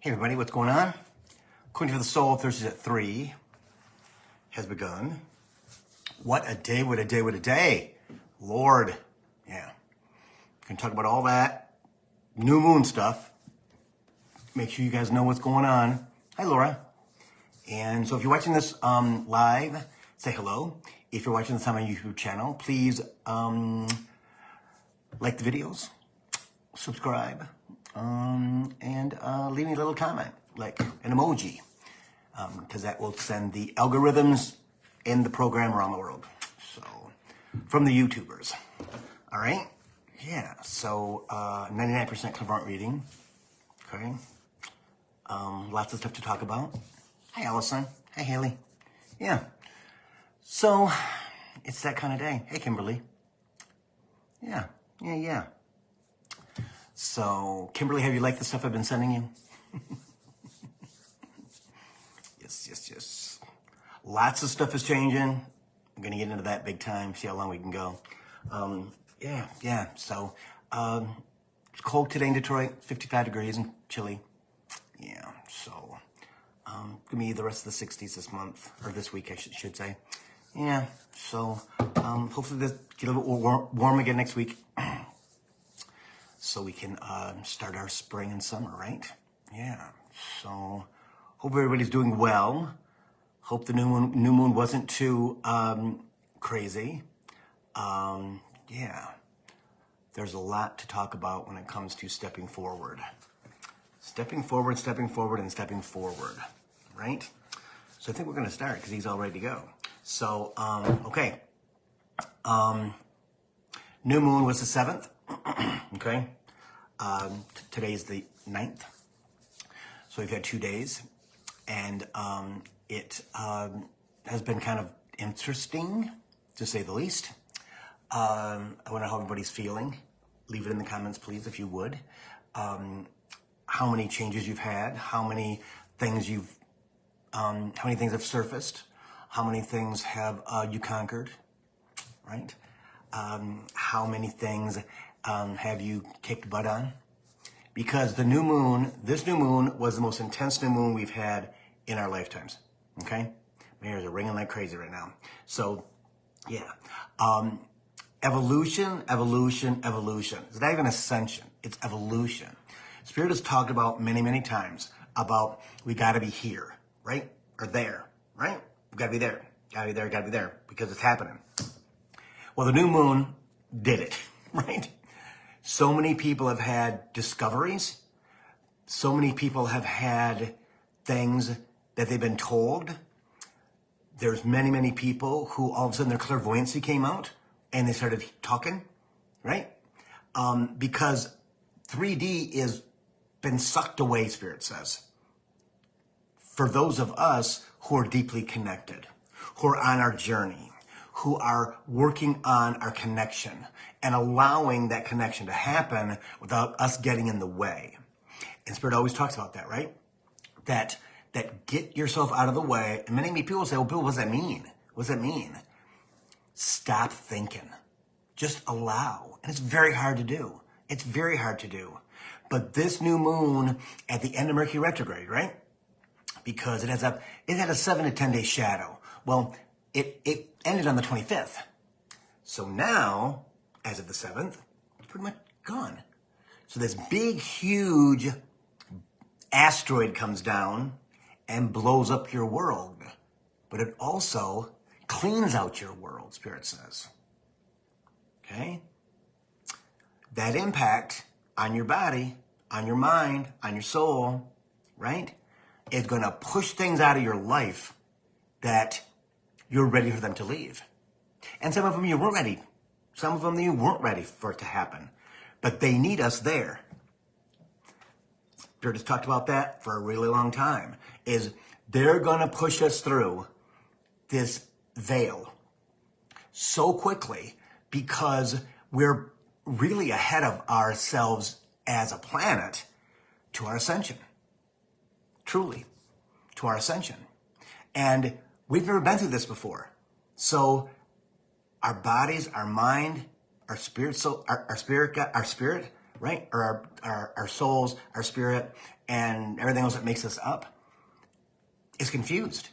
Hey everybody, what's going on? Coaching for the Soul, Thursdays at 3 has begun. What a day, what a day, what a day. Lord, yeah. Gonna talk about all that new moon stuff. Make sure you guys know what's going on. Hi Laura. And so if you're watching this live, say hello. If you're watching this on my YouTube channel, please like the videos, subscribe, and leave me a little comment, like an emoji, because that will send the algorithms in the program around the world. So, from the YouTubers. All right? Yeah, so 99% clairvoyant reading. Okay? Lots of stuff to talk about. Hi, Allison. Hi, Haley. Yeah. So, it's that kind of day. Hey, Kimberly. Yeah. So, Kimberly, have you liked the stuff I've been sending you? Yes. Lots of stuff is changing. I'm going to get into that big time, see how long we can go. Yeah. So, it's cold today in Detroit, 55 degrees and chilly. Yeah, so, give me the rest of the 60s this month, or this week, I should say. Yeah, so, hopefully this get a little bit warm again next week. So we can start our spring and summer, right? Yeah. So hope everybody's doing well. Hope the new moon wasn't too crazy. Yeah. There's a lot to talk about when it comes to stepping forward. Stepping forward, and stepping forward, right? So I think we're going to start because he's all ready to go. So, okay. New moon was the 7th. Okay. Today's the 9th. So we've had 2 days, and it has been kind of interesting, to say the least. I wonder how everybody's feeling. Leave it in the comments, please, if you would. How many changes you've had, how many things have surfaced, how many things have you conquered, right? How many things have you kicked butt on? Because this new moon was the most intense new moon we've had in our lifetimes, okay? My ears are ringing like crazy right now. So, yeah. Evolution. It's not even ascension, it's evolution. Spirit has talked about many times about we gotta be here, right? Or there, right? We gotta be there, because it's happening. Well, the new moon did it, right? So many people have had discoveries. So many people have had things that they've been told. There's many people who all of a sudden their clairvoyancy came out and they started talking, right? Because 3D is been sucked away, Spirit says. For those of us who are deeply connected, who are on our journey, who are working on our connection and allowing that connection to happen without us getting in the way. And Spirit always talks about that, right? That get yourself out of the way. And many people say, well, Bill, what does that mean? What does that mean? Stop thinking. Just allow. And it's very hard to do. But this new moon at the end of Mercury retrograde, right? Because it had a 7 to 10 day shadow. Well, it ended on the 25th. So now, as of the 7th, it's pretty much gone. So this big, huge asteroid comes down and blows up your world. But it also cleans out your world, Spirit says. Okay? That impact on your body, on your mind, on your soul, right, is going to push things out of your life that you're ready for them to leave. And some of them you weren't ready. Some of them you weren't ready for it to happen. But they need us there. Spirit has talked about that for a really long time. Is they're going to push us through this veil so quickly because we're really ahead of ourselves as a planet to our ascension. Truly, to our ascension. And we've never been through this before. So our bodies, our mind, our spirit, our spirit right? Or our souls, our spirit, and everything else that makes us up is confused,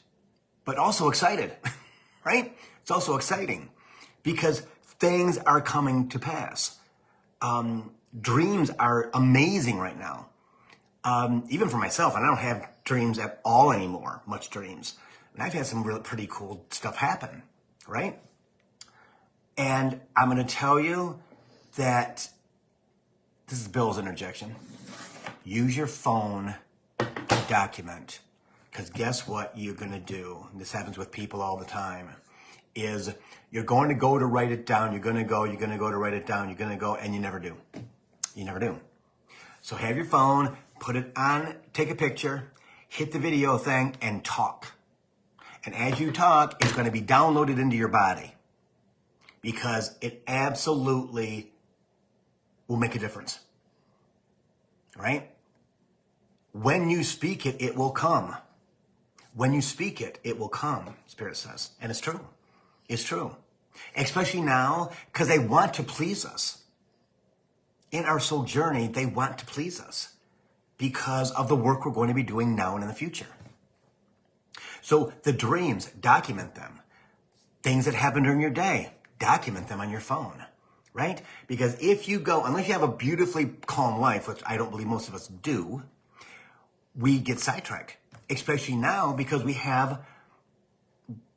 but also excited, right? It's also exciting because things are coming to pass. Dreams are amazing right now. Even for myself, and I don't have dreams at all anymore, much dreams. And I've had some really pretty cool stuff happen, right? And I'm going to tell you that this is Bill's interjection. Use your phone to document. Because guess what you're going to do? And this happens with people all the time. Is you're going to go to write it down. You're going to go to write it down. You're going to go, and you never do. You never do. So have your phone, put it on, take a picture, hit the video thing, and talk. And as you talk, it's going to be downloaded into your body. Because it absolutely will make a difference. Right? When you speak it, it will come. When you speak it, it will come, Spirit says. And it's true. It's true. Especially now, because they want to please us. In our soul journey, they want to please us because of the work we're going to be doing now and in the future. So the dreams, document them. Things that happen during your day, document them on your phone, right? Because if you go, unless you have a beautifully calm life, which I don't believe most of us do, we get sidetracked. Especially now because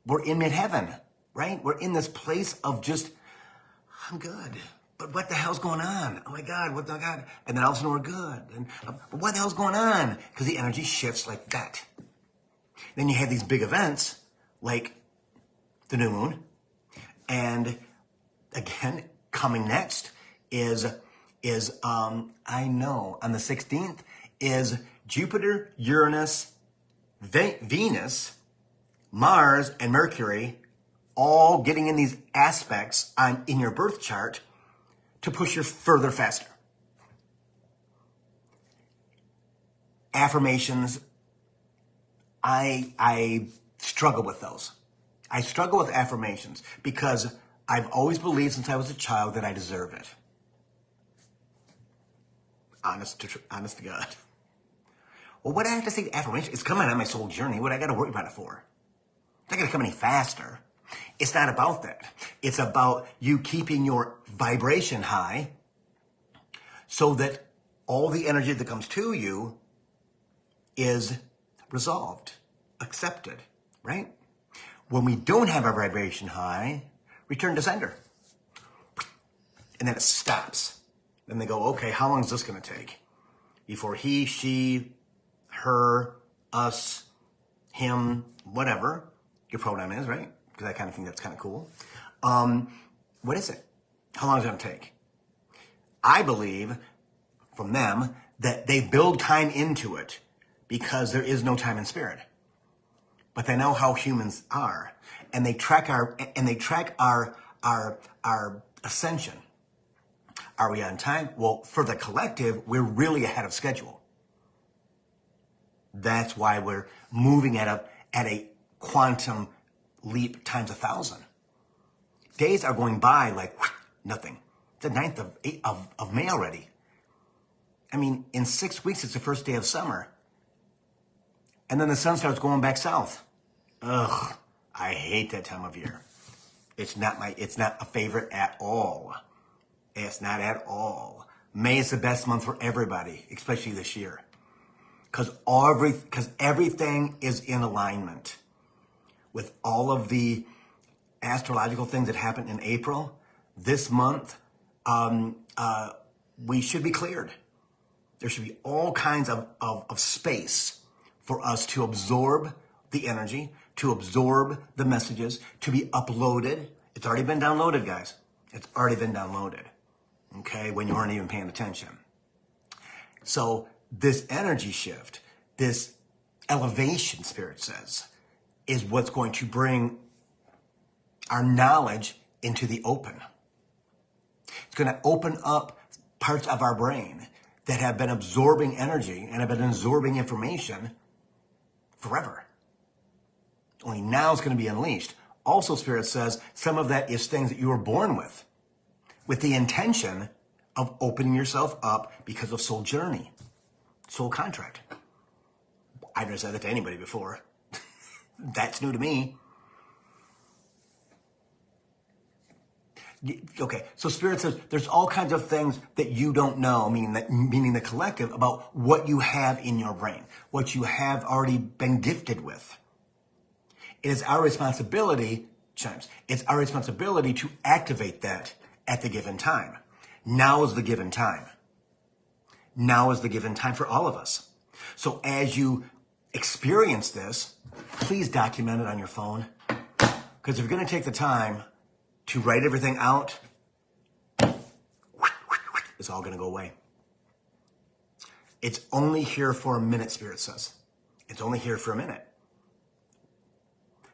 we're in mid-heaven, right? We're in this place of just, I'm good. But what the hell's going on? Oh my God, what the God? And then all of a sudden we're good. And but what the hell's going on? Because the energy shifts like that. Then you have these big events like the new moon. And again, coming next is I know on the 16th is Jupiter, Uranus, Venus, Mars, and Mercury all getting in these aspects in your birth chart to push you further faster. Affirmations, I struggle with those. I struggle with affirmations because I've always believed since I was a child that I deserve it. Honest to God. Well, what do I have to say to affirmation? It's coming on my soul journey. What I got to worry about it for? It's not going to come any faster. It's not about that. It's about you keeping your vibration high so that all the energy that comes to you is resolved, accepted, right? When we don't have our vibration high, return to sender. And then it stops. Then they go, okay, how long is this going to take? Before he, she, her, us, him, whatever your pronoun is, right? Because I kind of think that's kind of cool. What is it? How long is it going to take? I believe from them that they build time into it because there is no time in spirit. But they know how humans are, and they track our ascension. Are we on time? Well, for the collective, we're really ahead of schedule. That's why we're moving at a quantum leap times 1,000. Days are going by like nothing. It's the 9th of May already. I mean, in 6 weeks, it's the first day of summer. And then the sun starts going back south. Ugh, I hate that time of year. It's not a favorite at all. It's not at all. May is the best month for everybody, especially this year. Because everything is in alignment with all of the astrological things that happen in April. This month, we should be cleared. There should be all kinds of space for us to absorb the energy, to absorb the messages, to be uploaded. It's already been downloaded, guys. It's already been downloaded, okay, when you weren't even paying attention. So this energy shift, this elevation, Spirit says, is what's going to bring our knowledge into the open. It's going to open up parts of our brain that have been absorbing energy and have been absorbing information forever. Only now it's going to be unleashed. Also, Spirit says, some of that is things that you were born with the intention of opening yourself up because of soul journey, soul contract. I've never said that to anybody before. That's new to me. Okay, so Spirit says there's all kinds of things that you don't know, meaning the collective, about what you have in your brain, what you have already been gifted with. It is our responsibility, chimes, it's our responsibility to activate that at the given time. Now is the given time. Now is the given time for all of us. So as you experience this, please document it on your phone. Because if you're going to take the time to write everything out, it's all going to go away. It's only here for a minute, Spirit says. It's only here for a minute.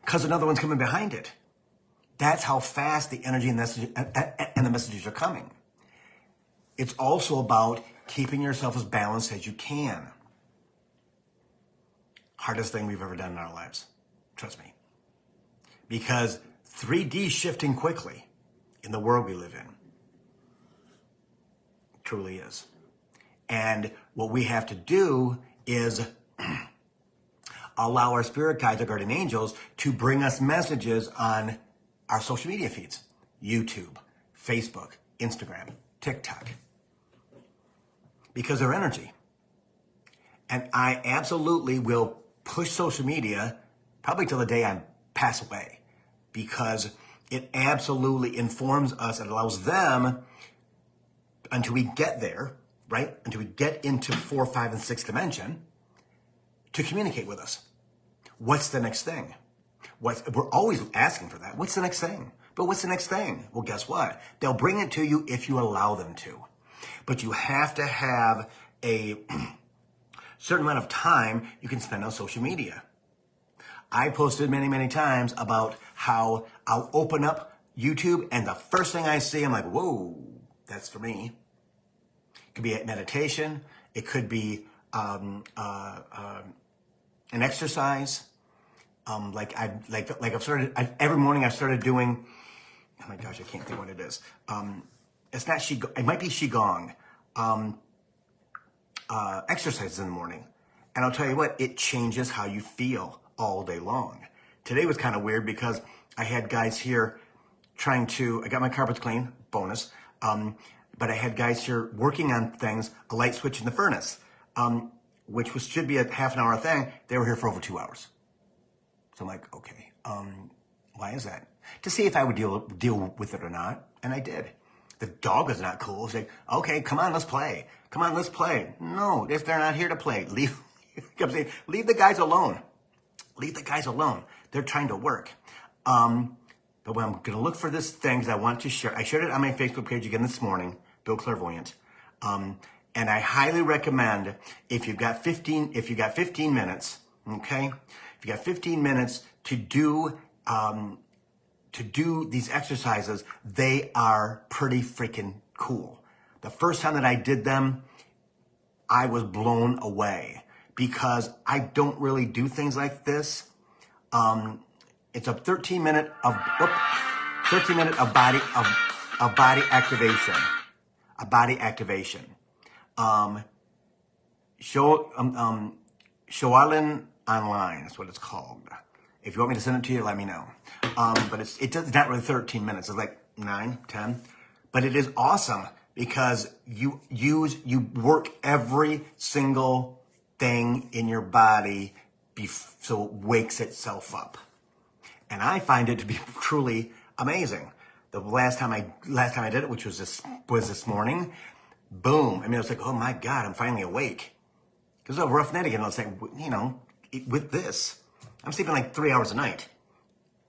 Because another one's coming behind it. That's how fast the energy and the messages are coming. It's also about keeping yourself as balanced as you can. Hardest thing we've ever done in our lives. Trust me. Because 3D shifting quickly in the world we live in. It truly is. And what we have to do is allow our spirit guides, our guardian angels, to bring us messages on our social media feeds. YouTube, Facebook, Instagram, TikTok. Because they're energy. And I absolutely will push social media probably till the day I pass away. Because it absolutely informs us and allows them, until we get there, right? Until we get into 4, 5, and 6 dimension, to communicate with us. What's the next thing? We're always asking for that. What's the next thing? But what's the next thing? Well, guess what? They'll bring it to you if you allow them to. But you have to have a certain amount of time you can spend on social media. I posted many, many times about how I'll open up YouTube and the first thing I see, I'm like, whoa, that's for me. It could be a meditation. It could be an exercise. Every morning I've started doing, oh my gosh, I can't think what it is. It's not it might be Qigong, exercises in the morning. And I'll tell you what, it changes how you feel all day long. Today was kind of weird because I had guys here I got my carpets clean, bonus. But I had guys here working on things, a light switch in the furnace, which should be a half an hour thing. They were here for over 2 hours. So I'm like, okay, why is that? To see if I would deal with it or not. And I did. The dog was not cool. It's like, okay, come on, let's play. Come on, let's play. No, if they're not here to play, leave the guys alone. Leave the guys alone. They're trying to work. But when I'm going to look for this thing, because I want to share, I shared it on my Facebook page again this morning, Bill Clairvoyant. And I highly recommend if you've got 15 minutes, okay? If you got 15 minutes to do these exercises, they are pretty freaking cool. The first time that I did them, I was blown away because I don't really do things like this. It's a 13 minute of body activation. A body activation. Shoalin Online is what it's called. If you want me to send it to you, let me know. But it's not really 13 minutes. It's like 9, 10. But it is awesome because you work every single thing in your body so it wakes itself up. And I find it to be truly amazing. The last time I did it, which was this morning, boom. I mean, it was like, oh my God, I'm finally awake. Because it was a rough night again. I was like, with this, I'm sleeping like 3 hours a night.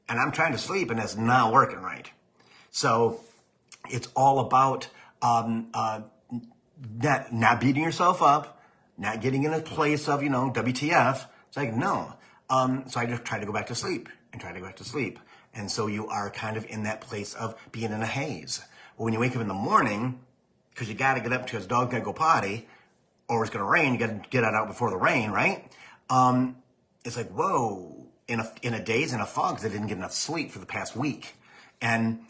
And I'm trying to sleep and it's not working right. So it's all about not beating yourself up, not getting in a place of, WTF. It's like, no. So I just try to go back to sleep. And so you are kind of in that place of being in a haze. But when you wake up in the morning, because you got to get up because the dog's got to go potty, or it's going to rain, you got to get out before the rain, right? It's like, whoa, in a daze, in a fog, because I didn't get enough sleep for the past week. And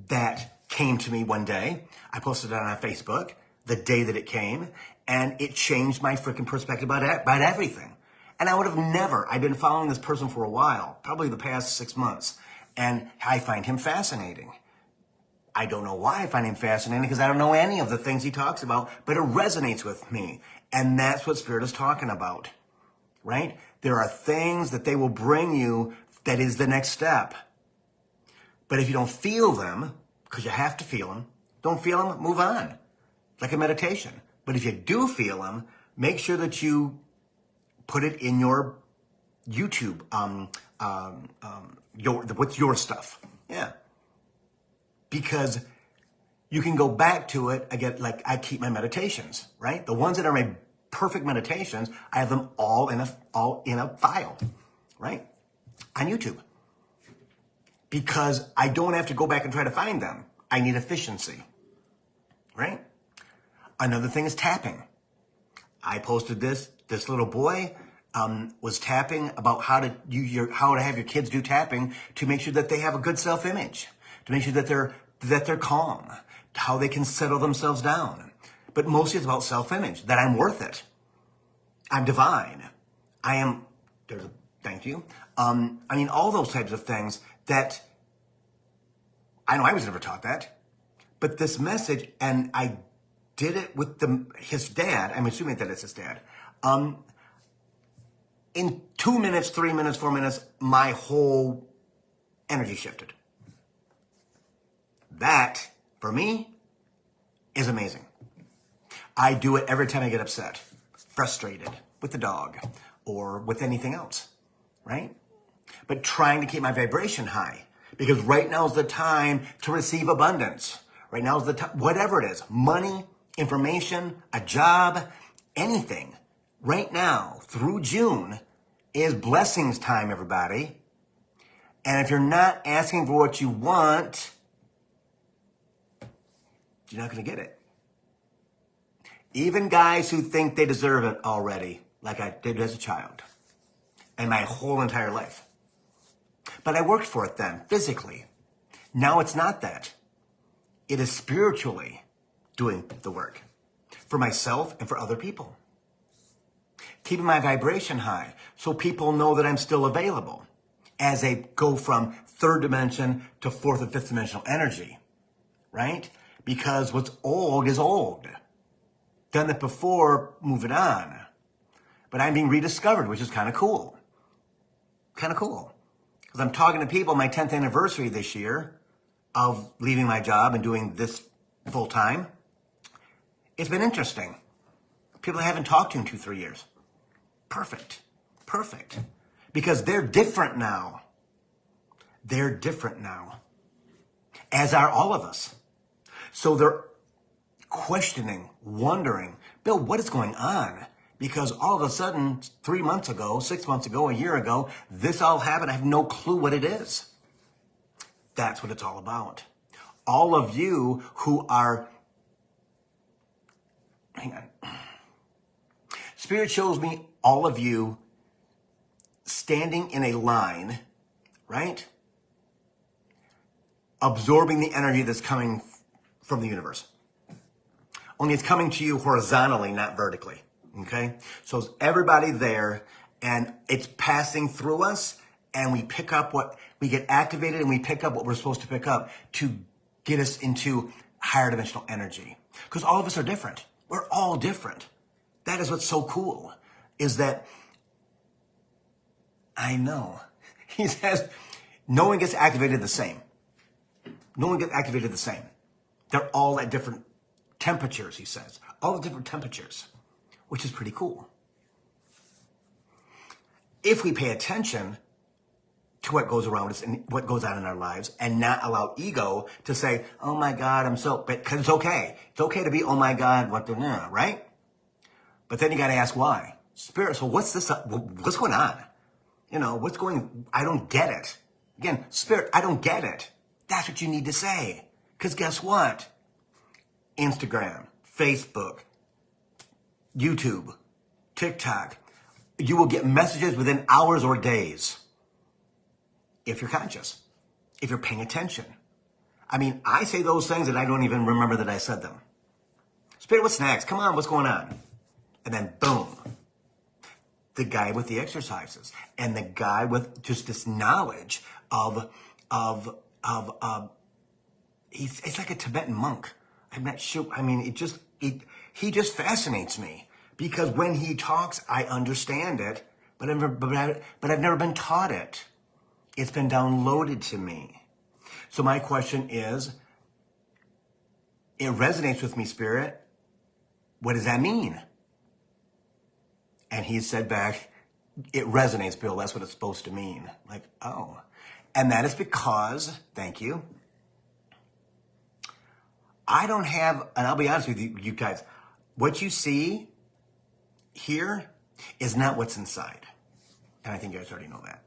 that came to me one day. I posted it on Facebook the day that it came, and it changed my freaking perspective about everything. And I would have never, I've been following this person for a while, probably the past 6 months, and I find him fascinating. I don't know why I find him fascinating, because I don't know any of the things he talks about, but it resonates with me. And that's what Spirit is talking about, right? There are things that they will bring you that is the next step. But if you don't feel them, because you have to feel them, don't feel them, move on. Like a meditation. But if you do feel them, make sure that you put it in your YouTube, what's your stuff. Yeah. Because you can go back to it again, like I keep my meditations, right? The ones that are my perfect meditations, I have them all in a file, right? On YouTube. Because I don't have to go back and try to find them. I need efficiency, right? Another thing is tapping. I posted this little boy was tapping about how to have your kids do tapping to make sure that they have a good self-image, to make sure that they're calm, how they can settle themselves down. But mostly it's about self-image, that I'm worth it. I'm divine. Thank you. All those types of things that I know I was never taught that, but this message, and I did it with his dad. I'm assuming that it's his dad. In 2 minutes, 3 minutes, 4 minutes, my whole energy shifted. That, for me, is amazing. I do it every time I get upset, frustrated with the dog, or with anything else, right? But trying to keep my vibration high, because right now is the time to receive abundance. Right now is the time, whatever it is, money, information, a job, anything. Right now, through June, is blessings time, everybody. And if you're not asking for what you want, you're not going to get it. Even guys who think they deserve it already, like I did as a child, and my whole entire life. But I worked for it then, physically. Now it's not that. It is spiritually doing the work for myself and for other people. Keeping my vibration high so people know that I'm still available as they go from third dimension to fourth and fifth dimensional energy, right? Because what's old is old. Done it before, move it on. But I'm being rediscovered, which is kind of cool. Kind of cool. Because I'm talking to people, my 10th anniversary this year of leaving my job and doing this full time. It's been interesting. People I haven't talked to in 2-3 years. Perfect. Perfect. Because they're different now. They're different now. As are all of us. So they're questioning, wondering, Bill, what is going on? Because all of a sudden, 3 months ago, 6 months ago, a year ago, this all happened. I have no clue what it is. That's what it's all about. All of you who are, hang on. Spirit shows me all of you standing in a line, right? Absorbing the energy that's coming from the universe. Only it's coming to you horizontally, not vertically. Okay? So it's everybody there, and it's passing through us, and we pick up we get activated, and we pick up what we're supposed to pick up to get us into higher dimensional energy. Because all of us are different. We're all different. That is what's so cool, is that I know. He says, no one gets activated the same. No one gets activated the same. They're all at different temperatures, he says. All the different temperatures, which is pretty cool. If we pay attention to what goes around us and what goes on in our lives and not allow ego to say, oh my God, because it's okay. It's okay to be, oh my God, right? But then you got to ask why. Spirit, so what's going on? I don't get it. Again, Spirit, I don't get it. That's what you need to say. Because guess what? Instagram, Facebook, YouTube, TikTok, you will get messages within hours or days. If you're conscious, if you're paying attention. I mean, I say those things and I don't even remember that I said them. Spirit, what's next? Come on, what's going on? And then boom, the guy with the exercises and the guy with just this knowledge of it's like a Tibetan monk. I'm not sure. I mean, he just fascinates me because when he talks, I understand it, but I've never been taught it. It's been downloaded to me. So my question is, it resonates with me, Spirit. What does that mean? And he said back, it resonates, Bill. That's what it's supposed to mean. Like, oh. And that is because, thank you, I don't have, and I'll be honest with you guys, what you see here is not what's inside. And I think you guys already know that.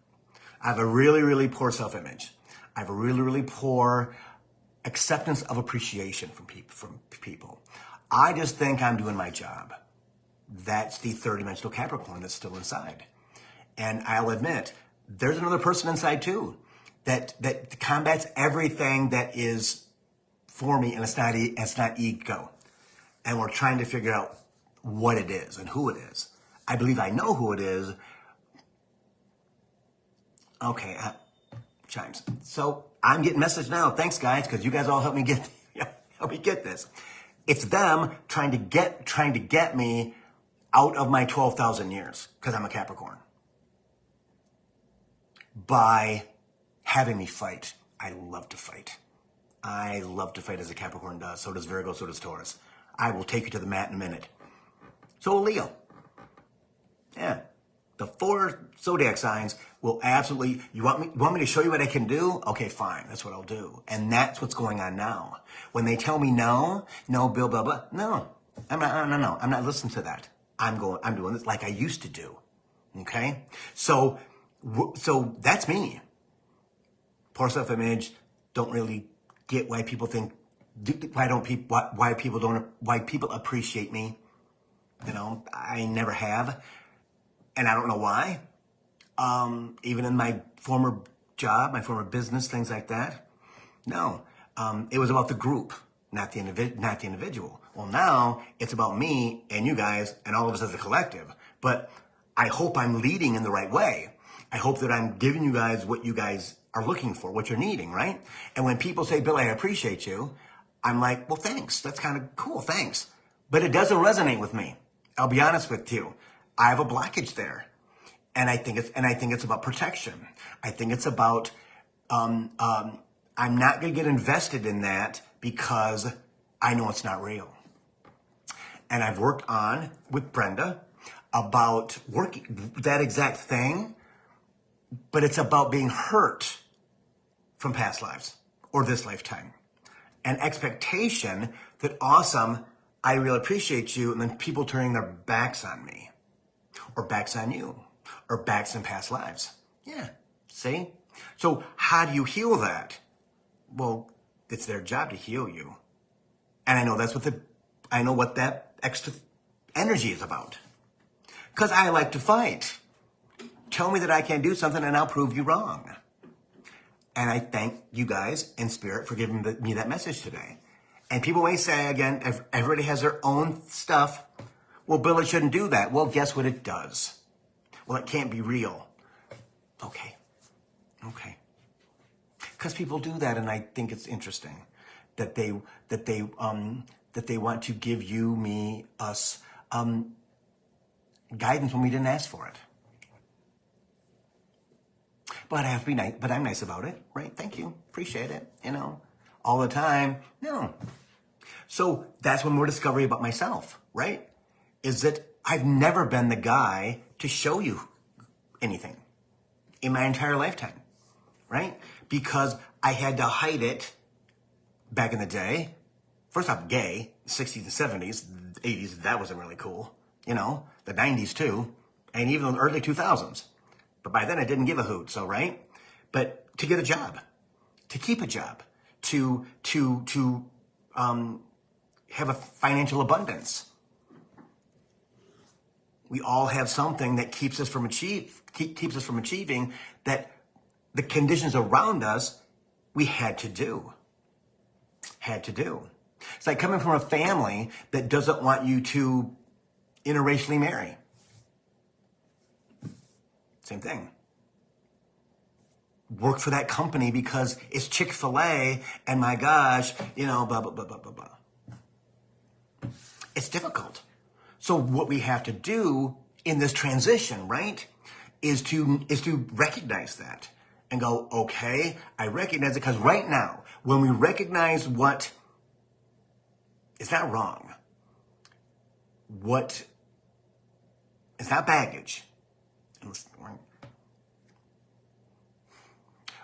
I have a really, really poor self-image. I have a really, really poor acceptance of appreciation from people. I just think I'm doing my job. That's the third dimensional Capricorn that's still inside. And I'll admit, there's another person inside too that combats everything that is for me, and it's not ego. And we're trying to figure out what it is and who it is. I believe I know who it is. Okay, chimes. So I'm getting message now. Thanks, guys, because you guys all help me get this. It's them trying to get me out of my 12,000 years because I'm a Capricorn by having me fight. I love to fight. I love to fight as a Capricorn does. So does Virgo, so does Taurus. I will take you to the mat in a minute. So will Leo. Yeah. The 4 zodiac signs will absolutely, you want me to show you what I can do? Okay, fine. That's what I'll do. And that's what's going on now. When they tell me no, Bill, blah, blah. No, I'm not listening to that. I'm doing this like I used to do. Okay? So that's me. Poor self-image. Don't really get why people think, why people appreciate me. You know, I never have. And I don't know why. Even in my former job, my former business, things like that. No, it was about the group, not the individual. Well, now it's about me and you guys and all of us as a collective. But I hope I'm leading in the right way. I hope that I'm giving you guys what you guys are looking for, what you're needing, right? And when people say, Bill, I appreciate you, I'm like, well, thanks. That's kind of cool. Thanks. But it doesn't resonate with me. I'll be honest with you. I have a blockage there. And I think it's about protection. I think it's about, I'm not going to get invested in that because I know it's not real. And I've worked on with Brenda about working that exact thing, but it's about being hurt from past lives or this lifetime. An expectation that, awesome, I really appreciate you, and then people turning their backs on me or backs on you or backs in past lives. Yeah, see? So how do you heal that? Well, it's their job to heal you. And I know what that extra energy is about. Because I like to fight. Tell me that I can't do something and I'll prove you wrong. And I thank you guys in spirit for giving me that message today. And people may say, again, everybody has their own stuff. Well, Bill, it shouldn't do that. Well, guess what it does? Well, it can't be real. Okay. Because people do that, and I think it's interesting that they want to give you, me, us guidance when we didn't ask for it. But I have to be nice. But I'm nice about it, right? Thank you, appreciate it. You know, all the time. No. So that's one more discovery about myself, right? Is that I've never been the guy to show you anything in my entire lifetime, right? Because I had to hide it back in the day. First off, gay, 60s and 70s, 80s, that wasn't really cool. You know, the 90s too, and even the early 2000s. But by then I didn't give a hoot, so right? But to get a job, to keep a job, to have a financial abundance. We all have something that keeps us from achieving that the conditions around us we had to do. had to do. It's like coming from a family that doesn't want you to interracially marry. Same thing. Work for that company because it's Chick-fil-A and my gosh, blah, blah, blah, blah, blah, blah. It's difficult. So what we have to do in this transition, right, is to recognize that and go, okay, I recognize it, because right now, when we recognize what is not wrong, what is not baggage,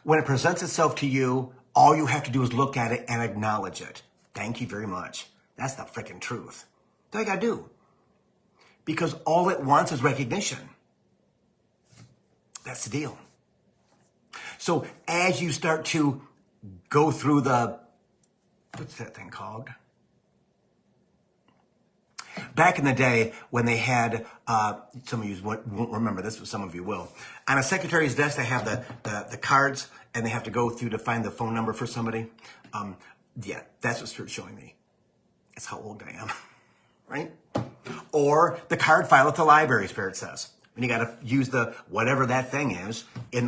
when it presents itself to you, all you have to do is look at it and acknowledge it. Thank you very much. That's the freaking truth. That's all you gotta do. Because all it wants is recognition. That's the deal. So as you start to go through what's that thing called? Back in the day when they had, some of you won't remember this, but some of you will. On a secretary's desk, they have the cards, and they have to go through to find the phone number for somebody. Yeah, that's what Spirit's showing me. That's how old I am, right? Or the card file at the library, Spirit says. And you got to use whatever that thing is in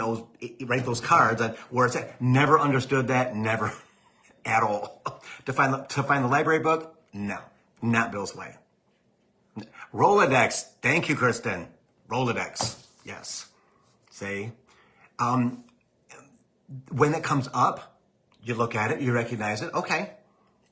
write those cards on where it's at. Never understood that, never at all. To find the library book, no, not Bill's way. Rolodex, thank you, Kristen. Rolodex, yes. See, when it comes up, you look at it, you recognize it, okay,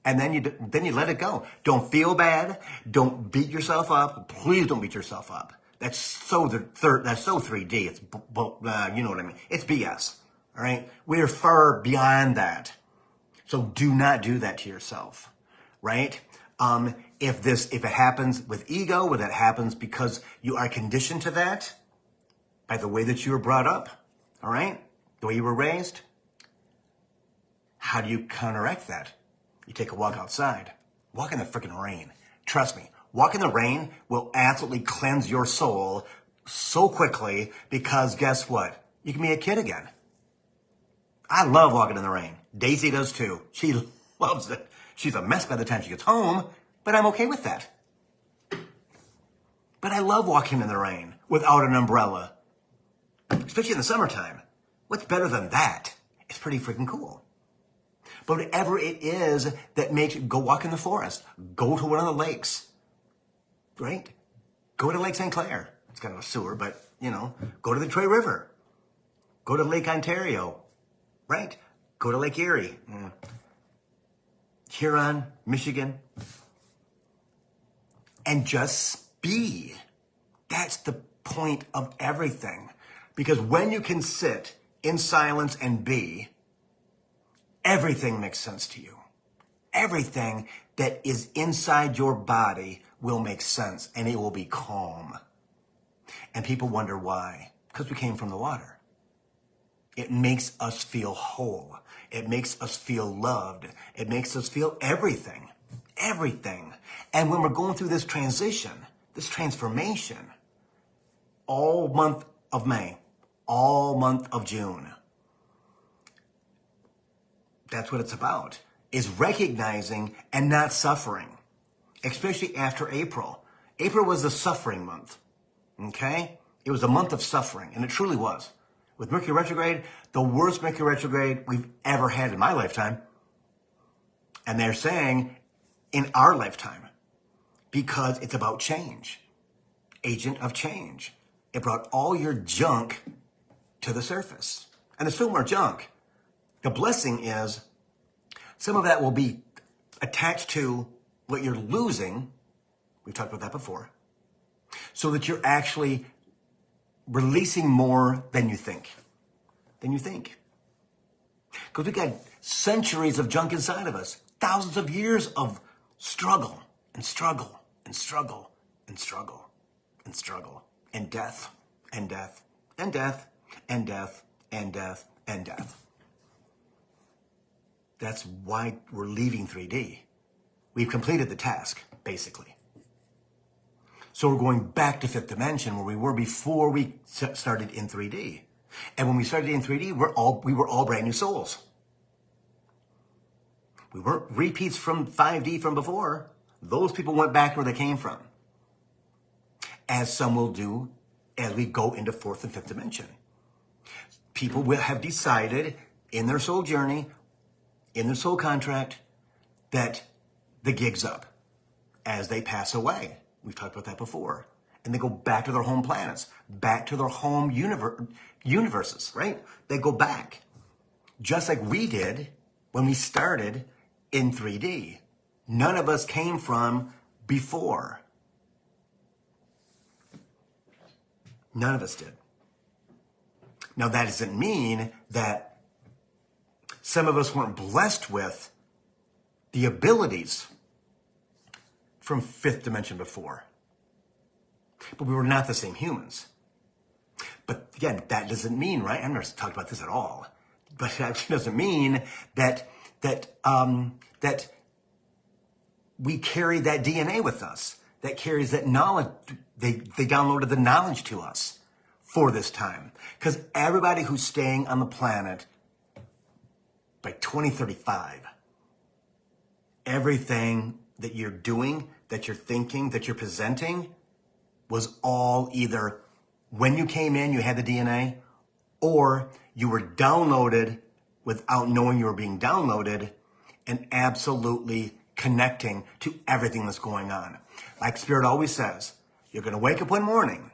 and then you let it go. Don't feel bad. Don't beat yourself up. Please don't beat yourself up. That's so 3D. It's you know what I mean. It's BS. All right, we're far beyond that. So do not do that to yourself, right? If it happens with ego, when that happens because you are conditioned to that by the way that you were brought up, all right, the way you were raised, how do you counteract that? You take a walk outside. Walk in the freaking rain. Trust me, walk in the rain will absolutely cleanse your soul so quickly, because guess what? You can be a kid again. I love walking in the rain. Daisy does too. She loves it. She's a mess by the time she gets home, but I'm okay with that. But I love walking in the rain without an umbrella, especially in the summertime. What's better than that? It's pretty freaking cool. But whatever it is that makes you go walk in the forest, go to one of the lakes, right? Go to Lake St. Clair. It's kind of a sewer, but go to the Troy River. Go to Lake Ontario, right? Go to Lake Erie. Huron, Michigan, and just be. That's the point of everything. Because when you can sit in silence and be, everything makes sense to you. Everything that is inside your body will make sense, and it will be calm. And people wonder why. Because we came from the water. It makes us feel whole. It makes us feel loved. It makes us feel everything. Everything. And when we're going through this transition, this transformation, all month of May, all month of June, that's what it's about, is recognizing and not suffering, especially after April. April was the suffering month, okay? It was a month of suffering, and it truly was. With Mercury retrograde, the worst Mercury retrograde we've ever had in my lifetime. And they're saying in our lifetime, because it's about change. Agent of change. It brought all your junk to the surface. And there's still more junk. The blessing is some of that will be attached to what you're losing. We've talked about that before. So that you're actually releasing more than you think. Because we got centuries of junk inside of us. Thousands of years of struggle and struggle and struggle and struggle and struggle and death and death and death and death and death and death. That's why we're leaving 3D. We've completed the task, basically. So we're going back to fifth dimension where we were before we started in 3D. And when we started in 3D, we were all brand new souls. We weren't repeats from 5D from before. Those people went back where they came from. As some will do as we go into fourth and fifth dimension. People will have decided in their soul journey, in their soul contract, that the gig's up as they pass away. We've talked about that before. And they go back to their home planets, back to their home universes, right? They go back. Just like we did when we started in 3D. None of us came from before. None of us did. Now, that doesn't mean that some of us weren't blessed with the abilities from fifth dimension before. But we were not the same humans. But again, that doesn't mean, right? I've never talked about this at all. But it actually doesn't mean that we carry that DNA with us. That carries that knowledge. They downloaded the knowledge to us for this time. Because everybody who's staying on the planet by 2035, everything that you're doing, that you're thinking, that you're presenting was all either when you came in, you had the DNA, or you were downloaded without knowing you were being downloaded and absolutely connecting to everything that's going on. Like Spirit always says, you're going to wake up one morning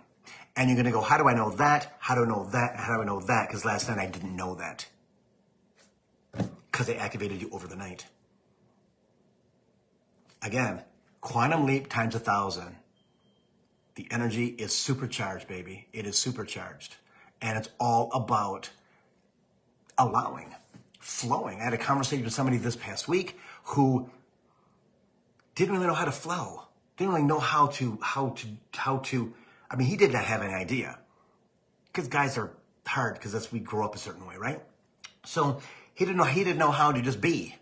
and you're going to go, how do I know that? How do I know that? How do I know that? Because last night I didn't know that. Because they activated you over the night. Again, quantum leap times 1,000. The energy is supercharged, baby. It is supercharged. And it's all about allowing, flowing. I had a conversation with somebody this past week who didn't really know how to flow. Didn't really know how to, I mean, he did not have any idea. Because guys are hard because we grow up a certain way, right? So he didn't know how to just be.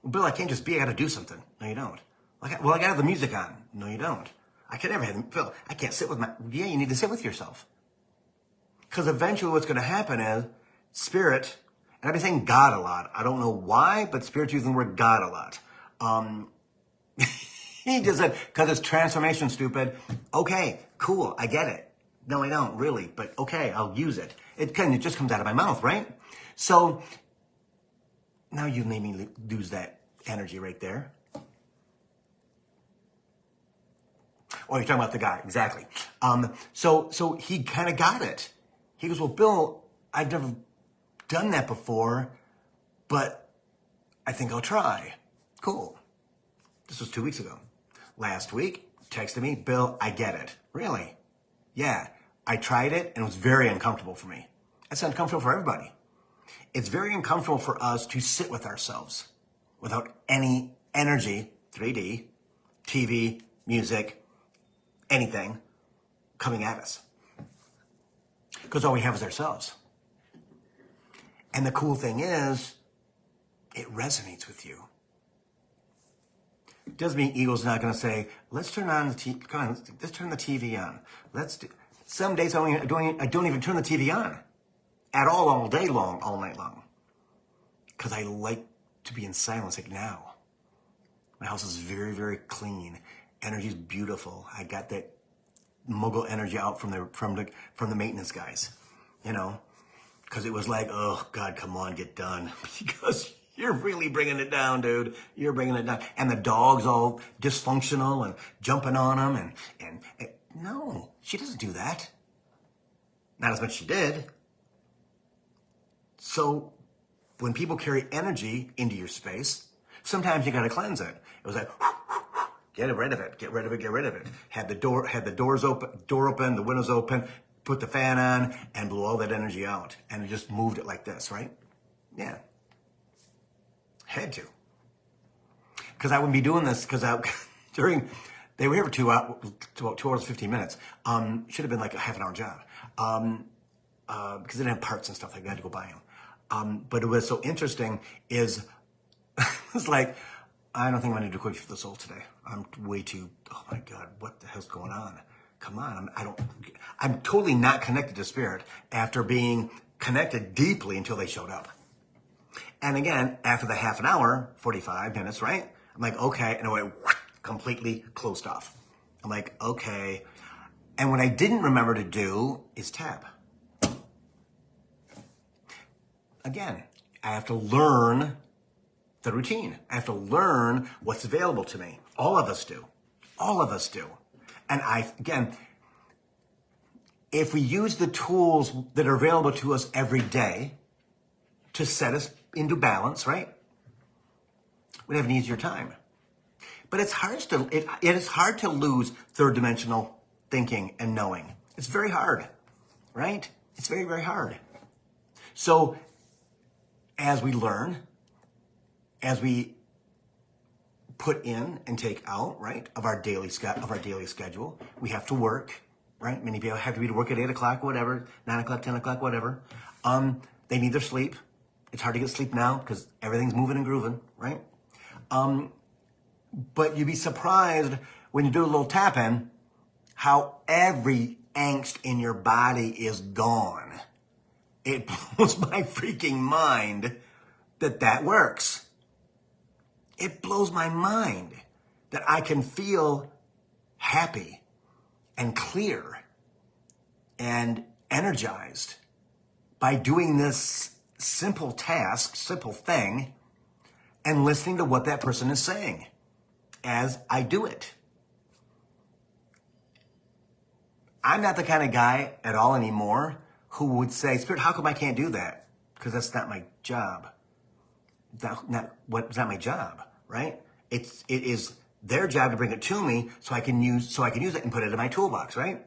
Well, Bill, I can't just be, I gotta do something. No, you don't. I gotta have the music on. No, you don't. I can never have, Bill, I can't sit with yeah, you need to sit with yourself. Because eventually what's gonna happen is Spirit, and I've been saying God a lot. I don't know why, but Spirit's using the word God a lot. He just said, because it's transformation, stupid. Okay, cool, I get it. No, I don't, really, but okay, I'll use it. It just comes out of my mouth, right? So, now you made me lose that energy right there. Oh, you're talking about the guy, exactly. So he kind of got it. He goes, well, Bill, I've never done that before, but I think I'll try. Cool. This was 2 weeks ago. Last week, texted me, Bill, I get it. Really? Yeah, I tried it and it was very uncomfortable for me. It's uncomfortable for everybody. It's very uncomfortable for us to sit with ourselves without any energy, 3D, TV, music, anything coming at us. Because all we have is ourselves. And the cool thing is, it resonates with you. Doesn't mean Eagle's not going to say, let's turn on the TV. Come on, let's turn the TV on. Some days I don't even turn the TV on at all day long, all night long. Because I like to be in silence, like now. My house is very, very clean. Energy's beautiful. I got that mogul energy out from the maintenance guys, you know, because it was like, oh God, come on, get done, because you're really bringing it down, dude. You're bringing it down, and the dog's all dysfunctional and jumping on them, and no, she doesn't do that. Not as much as she did. So when people carry energy into your space, sometimes you got to cleanse it. It was like, get rid of it, get rid of it, get rid of it. Had the door open, the windows open, put the fan on, and blew all that energy out. And it just moved it like this, right? Yeah. Had to. Because I wouldn't be doing this, because they were here for about 2 hours, 15 minutes. Should have been like a half an hour job. Because they didn't have parts and stuff like that, I had to go buy them. But it was so interesting is, it's like, I don't think I'm going to do Coaching for the Soul today. I'm way too, oh my God, what the hell's going on? Come on, I'm totally not connected to Spirit after being connected deeply until they showed up. And again, after the half an hour, 45 minutes, right? I'm like, okay. And it went completely closed off. I'm like, okay. And what I didn't remember to do is tap. Again, I have to learn the routine. I have to learn what's available to me. All of us do. All of us do. And again, if we use the tools that are available to us every day to set us into balance, right? We'd have an easier time. But it is hard to lose third dimensional thinking and knowing. It's very hard, right? It's very, very hard. So as we learn, as we put in and take out, right, of our daily schedule, we have to work, right? Many people have to be to work at 8 o'clock, whatever, 9 o'clock, 10 o'clock, whatever. They need their sleep. It's hard to get sleep now because everything's moving and grooving, right? But you'd be surprised when you do a little tap-in how every angst in your body is gone. It blows my freaking mind that works. It blows my mind that I can feel happy and clear and energized by doing this simple task, simple thing, and listening to what that person is saying as I do it. I'm not the kind of guy at all anymore who would say, Spirit, how come I can't do that? Because that's not my job. That's not my job, right? It is their job to bring it to me so I can use it and put it in my toolbox, right?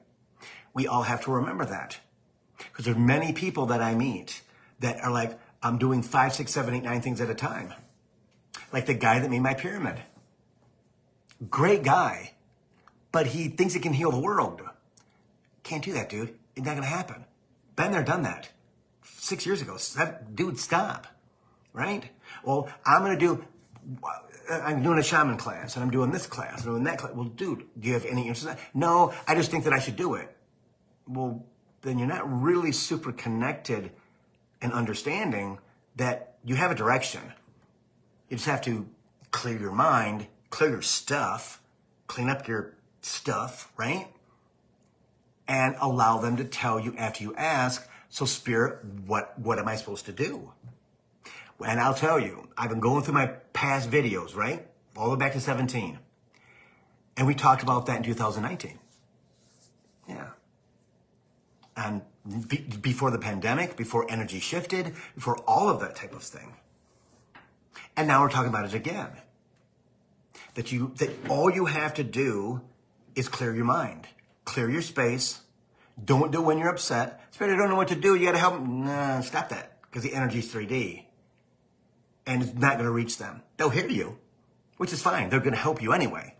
We all have to remember that. Because there's many people that I meet that are like, I'm doing 5, 6, 7, 8, 9 things at a time. Like the guy that made my pyramid. Great guy. But he thinks he can heal the world. Can't do that, dude. It's not going to happen. Been there, done that. 6 years ago. Dude, stop. Right? Well, I'm doing a shaman class, and I'm doing this class, and I'm doing that class. Well, dude, do you have any interest in that? No, I just think that I should do it. Well, then you're not really super connected and understanding that you have a direction. You just have to clear your mind, clear your stuff, clean up your stuff, right? And allow them to tell you after you ask, so Spirit, what am I supposed to do? And I'll tell you, I've been going through my past videos, right? All the way back to 17. And we talked about that in 2019. Yeah. And before the pandemic, before energy shifted, before all of that type of thing. And now we're talking about it again. That all you have to do is clear your mind. Clear your space. Don't do it when you're upset. Spirit, I don't know what to do. You got to help. Nah, stop that. Because the energy's 3D. And it's not going to reach them. They'll hear you, which is fine. They're going to help you anyway.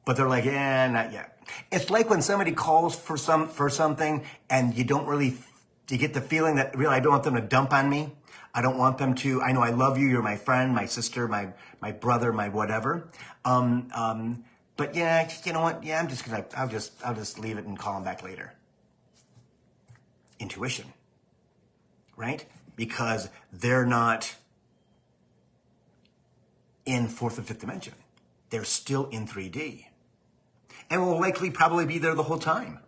But they're like, not yet. It's like when somebody calls for something and you get the feeling that really I don't want them to dump on me. I don't want them to, I know I love you. You're my friend, my sister, my brother, my whatever. But yeah, you know what? Yeah, I'll just leave it and call them back later. Intuition, right? Because they're not in fourth and fifth dimension. They're still in 3D. And will likely probably be there the whole time.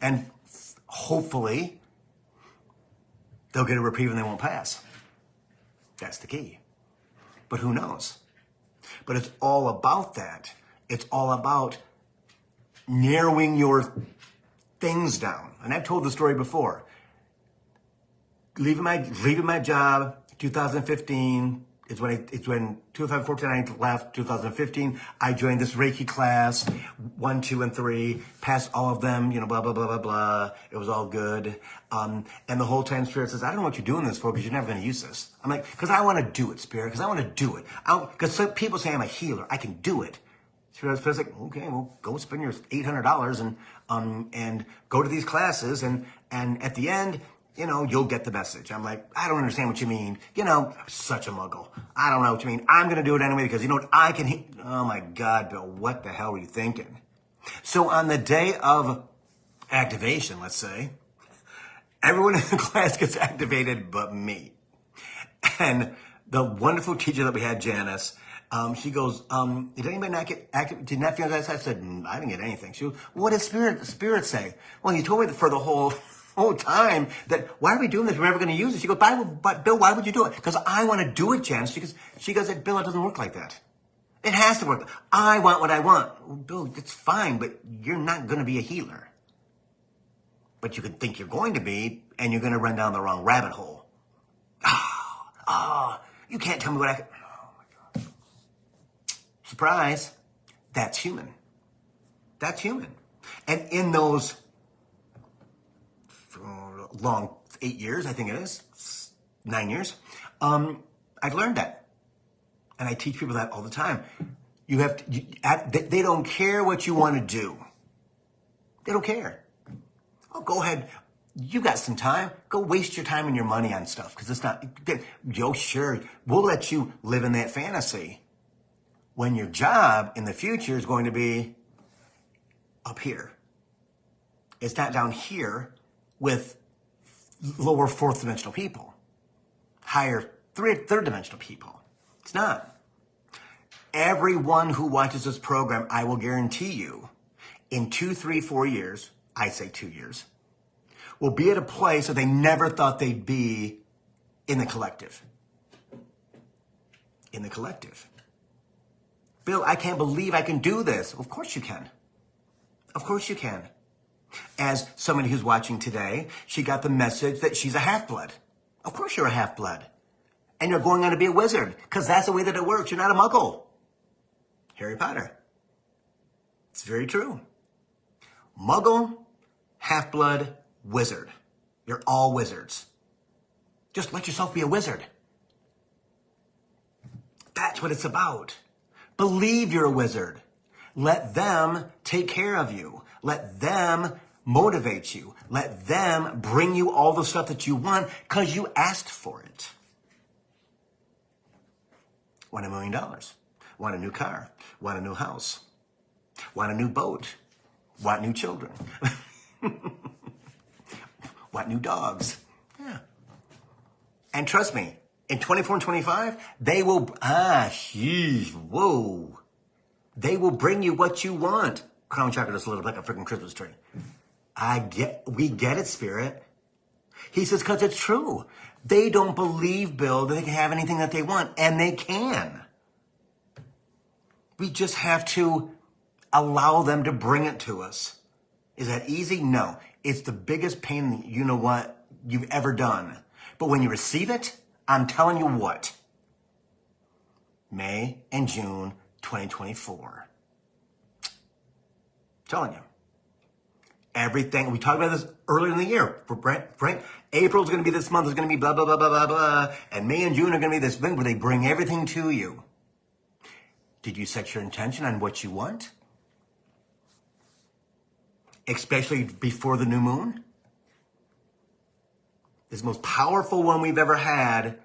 And hopefully, they'll get a reprieve and they won't pass. That's the key. But who knows? But it's all about that. It's all about narrowing your things down. And I've told the story before. Leaving my job, 2015, it's when 2014 I left, 2015 I joined this Reiki class, 1, 2, and 3, passed all of them, blah, blah, blah, blah, blah. It was all good. And the whole time Spirit says, I don't know what you're doing this for because you're never going to use this. I'm like, because I want to do it, Spirit, because I want to do it. Because people say I'm a healer. I can do it. Spirit's like, okay, well, go spend your $800 and go to these classes and at the end, you'll get the message. I'm like, I don't understand what you mean. I'm such a muggle. I don't know what you mean. I'm going to do it anyway because you know what? I can. Oh my God, Bill, what the hell were you thinking? So on the day of activation, let's say, everyone in the class gets activated but me. And the wonderful teacher that we had, Janice, she goes, did anybody not get active? Did not feel that? I said, I didn't get anything. She goes, what did Spirit say? Well, he told me that for the whole time that, why are we doing this? We're never going to use it. She goes, but Bill, why would you do it? Because I want to do it, Janice. She goes, Bill, it doesn't work like that. It has to work. I want what I want. Well, Bill, it's fine, but you're not going to be a healer. But you can think you're going to be, and you're going to run down the wrong rabbit hole. You can't tell me what I can. Oh my God. Surprise. That's human. That's human. And in those long 8 years, I think it is, 9 years, I've learned that. And I teach people that all the time. They don't care what you want to do. They don't care. Oh, go ahead. You got some time. Go waste your time and your money on stuff because it's not. Sure, we'll let you live in that fantasy when your job in the future is going to be up here. It's not down here with lower fourth dimensional people, higher third dimensional people. It's not. Everyone who watches this program, I will guarantee you, in 2, 3, 4 years, I say 2 years, will be at a place that they never thought they'd be in the collective. In the collective. Bill, I can't believe I can do this. Of course you can. Of course you can. As somebody who's watching today, she got the message that she's a half-blood. Of course you're a half-blood. And you're going on to be a wizard, because that's the way that it works. You're not a muggle. Harry Potter. It's very true. Muggle, half-blood, wizard. You're all wizards. Just let yourself be a wizard. That's what it's about. Believe you're a wizard. Let them take care of you. Let them motivate you. Let them bring you all the stuff that you want because you asked for it. Want $1 million. Want a new car. Want a new house. Want a new boat. Want new children. Want new dogs. Yeah. And trust me, in 24 and 25, they will, whoa. They will bring you what you want. Crown chakra just lit up like a freaking Christmas tree. We get it, Spirit. He says, because it's true. They don't believe, Bill, that they can have anything that they want, and they can. We just have to allow them to bring it to us. Is that easy? No. It's the biggest pain, you know what, you've ever done. But when you receive it, I'm telling you what. May and June 2024. I'm telling you. Everything, we talked about this earlier in the year. Right? April's going to be this month, is going to be blah, blah, blah, blah, blah, blah. And May and June are going to be this thing where they bring everything to you. Did you set your intention on what you want? Especially before the new moon? This is the most powerful one we've ever had.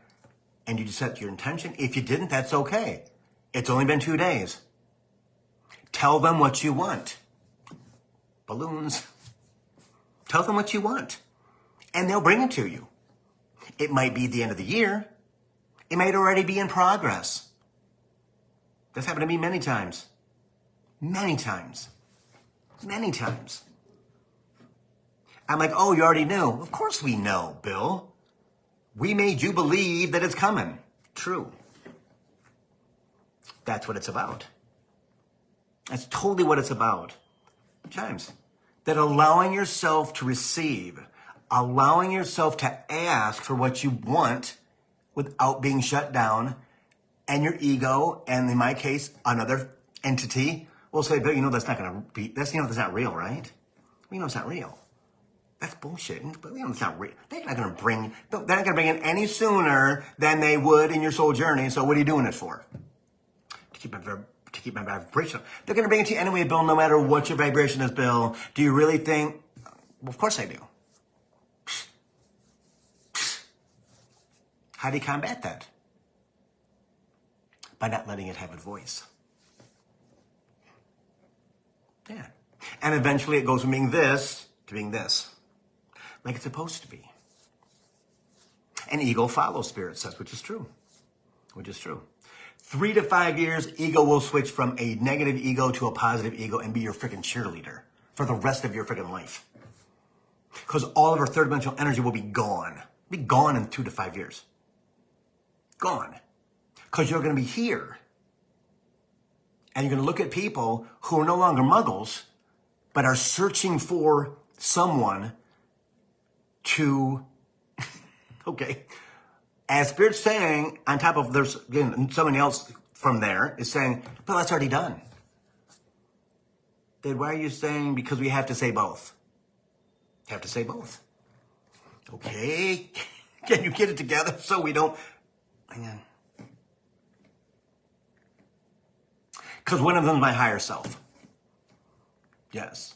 And you just set your intention. If you didn't, that's okay. It's only been 2 days. Tell them what you want. Balloons. Tell them what you want. And they'll bring it to you. It might be the end of the year. It might already be in progress. That's happened to me many times. Many times. Many times. I'm like, oh, you already knew. Of course we know, Bill. We made you believe that it's coming. True. That's what it's about. That's totally what it's about. Times. That allowing yourself to receive, allowing yourself to ask for what you want without being shut down, and your ego, and in my case, another entity, will say, but that's not going to be, that's not real, right? It's not real. That's bullshit. But it's not real. They're not going to bring it any sooner than they would in your soul journey. So what are you doing it for? To keep my vibration. They're going to bring it to you anyway, Bill, no matter what your vibration is, Bill. Do you really think? Well, of course I do. How do you combat that? By not letting it have a voice. Yeah. And eventually it goes from being this to being this. Like it's supposed to be. And ego follows, Spirit says, which is true. Which is true. 3 to 5 years, ego will switch from a negative ego to a positive ego and be your freaking cheerleader for the rest of your freaking life. Because all of our third dimensional energy will be gone. Be gone in 2 to 5 years. Gone. Because you're going to be here. And you're going to look at people who are no longer muggles, but are searching for someone to, okay, as Spirit's saying, on top of there's, again, somebody else from there is saying, well, that's already done. Then why are you saying, because we have to say both? Have to say both. Okay, can you get it together so we don't, hang on. Because one of them is my higher self. Yes.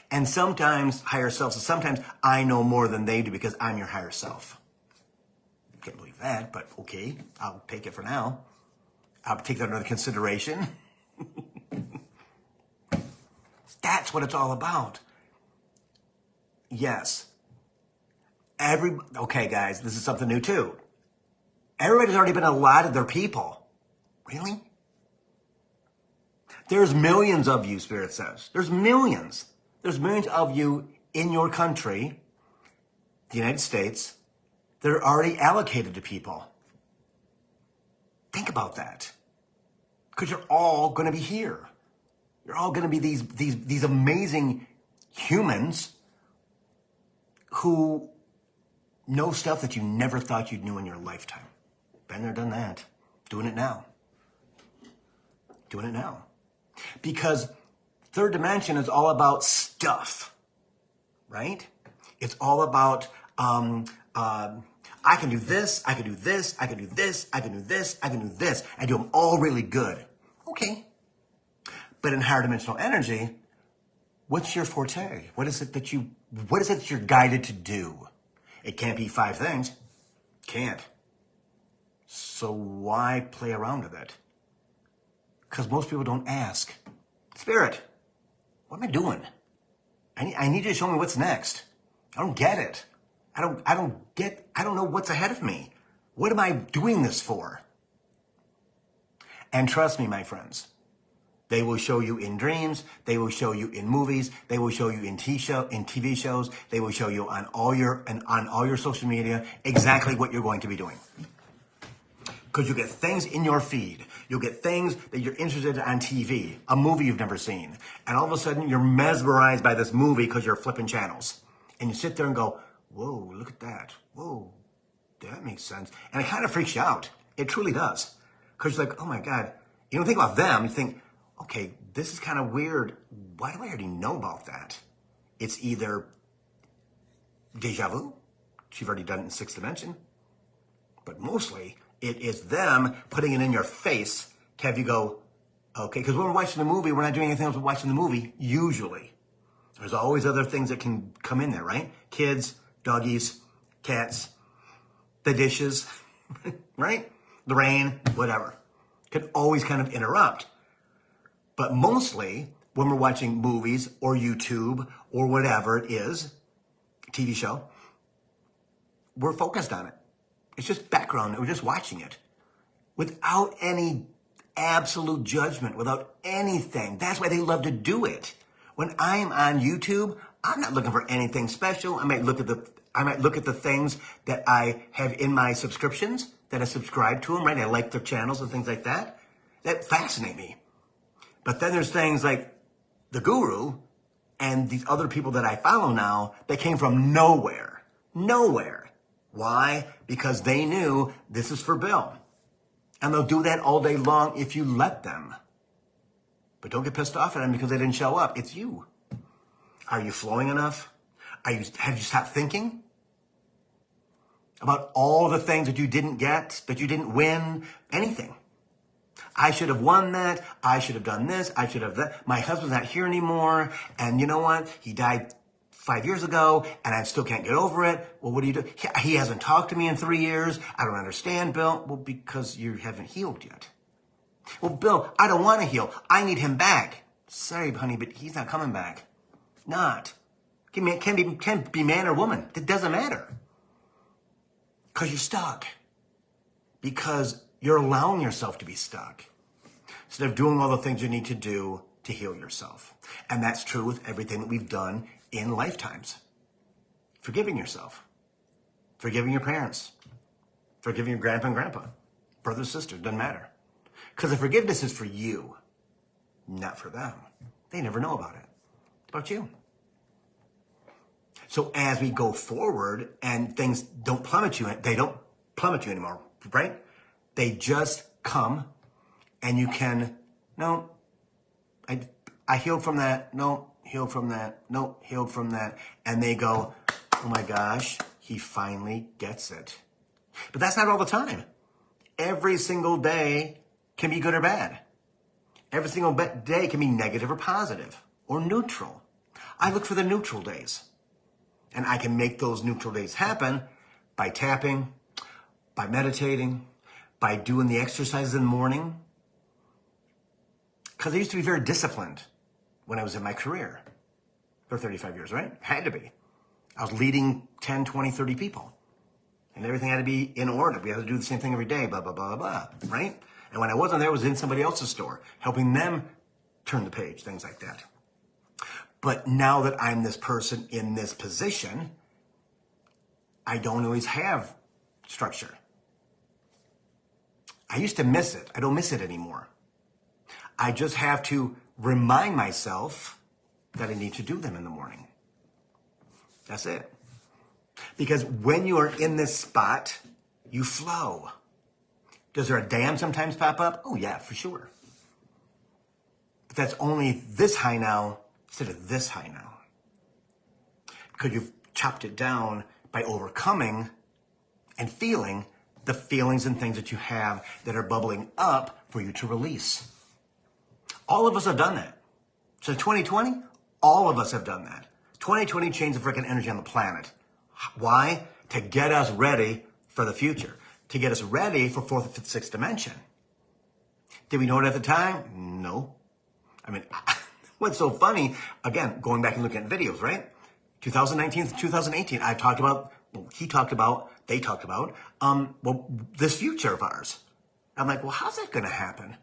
And sometimes higher self, so sometimes I know more than they do because I'm your higher self. Can't believe that, but okay, I'll take it for now. I'll take that under consideration. That's what it's all about. Yes. Okay, guys, this is something new too. Everybody's already been allotted their people. Really? There's millions of you, Spirit says. There's millions. There's millions of you in your country, the United States, that are already allocated to people. Think about that. Because you're all going to be here. You're all going to be these amazing humans who know stuff that you never thought you knew in your lifetime. Been there, done that. Doing it now. Doing it now. Because third dimension is all about stuff, right? It's all about, I can do this, I can do this, I can do this, I can do this, I can do this, and do them all really good. Okay. But in higher dimensional energy, what's your forte? What is it that you're guided to do? It can't be 5 things. Can't. So why play around with it? Because most people don't ask. Spirit, what am I doing? I need you to show me what's next. I don't get it. I don't know what's ahead of me. What am I doing this for? And trust me, my friends, they will show you in dreams. They will show you in movies. They will show you in TV shows. They will show you on all your social media exactly what you're going to be doing. Because you get things in your feed. You'll get things that you're interested in on TV, a movie you've never seen. And all of a sudden, you're mesmerized by this movie because you're flipping channels. And you sit there and go, whoa, look at that. Whoa, that makes sense. And it kind of freaks you out. It truly does. Because you're like, oh my God. You don't think about them. You think, okay, this is kind of weird. Why do I already know about that? It's either deja vu. You've already done it in 6th dimension. But mostly, it is them putting it in your face to have you go, okay, because when we're watching the movie, we're not doing anything else but watching the movie, usually. There's always other things that can come in there, right? Kids, doggies, cats, the dishes, right? The rain, whatever. Can always kind of interrupt. But mostly, when we're watching movies or YouTube or whatever it is, TV show, we're focused on it. It's just background. We're just watching it without any absolute judgment, without anything. That's why they love to do it. When I'm on YouTube, I'm not looking for anything special. I might look at the things that I have in my subscriptions, that I subscribe to them, right? I like their channels and things like that. That fascinate me. But then there's things like the guru and these other people that I follow now that came from nowhere. Nowhere. Why? Because they knew this is for Bill. And they'll do that all day long if you let them. But don't get pissed off at them because they didn't show up. It's you. Are you flowing enough? Have you stopped thinking about all the things that you didn't get, that you didn't win, anything? I should have won that. I should have done this. I should have that. My husband's not here anymore. And you know what? He died 5 years ago, and I still can't get over it. Well, what do you do? He hasn't talked to me in 3 years. I don't understand, Bill. Well, because you haven't healed yet. Well, Bill, I don't want to heal. I need him back. Sorry, honey, but he's not coming back. Not. Can be man or woman. It doesn't matter. Because you're stuck. Because you're allowing yourself to be stuck. Instead of doing all the things you need to do to heal yourself. And that's true with everything that we've done in lifetimes. Forgiving yourself. Forgiving your parents. Forgiving your grandpa and grandpa. Brother, sister, doesn't matter. Because the forgiveness is for you, not for them. They never know about it. It's about you. So as we go forward and things don't plummet you, they don't plummet you anymore, right? They just come and you can, no, I healed from that. No, healed from that. No, healed from that. And they go, oh my gosh, he finally gets it. But that's not all the time. Every single day can be good or bad. Every single day can be negative or positive or neutral. I look for the neutral days. And I can make those neutral days happen by tapping, by meditating, by doing the exercises in the morning. Because I used to be very disciplined when I was in my career for 35 years, right? Had to be. I was leading 10, 20, 30 people. And everything had to be in order. We had to do the same thing every day, blah, blah, blah, blah, right? And when I wasn't there, I was in somebody else's store, helping them turn the page, things like that. But now that I'm this person in this position, I don't always have structure. I used to miss it. I don't miss it anymore. I just have to remind myself that I need to do them in the morning. That's it. Because when you are in this spot, you flow. Does there a dam sometimes pop up? Oh yeah, for sure. But that's only this high now instead of this high now. Because you've chopped it down by overcoming and feeling the feelings and things that you have that are bubbling up for you to release. All of us have done that. So 2020, all of us have done that. 2020 changed the freaking energy on the planet. Why? To get us ready for the future. To get us ready for fourth, fifth, sixth dimension. Did we know it at the time? No. I mean, what's so funny, again, going back and looking at videos, right? 2019 to 2018, I talked about, well, they talked about, this future of ours. I'm like, well, how's that going to happen?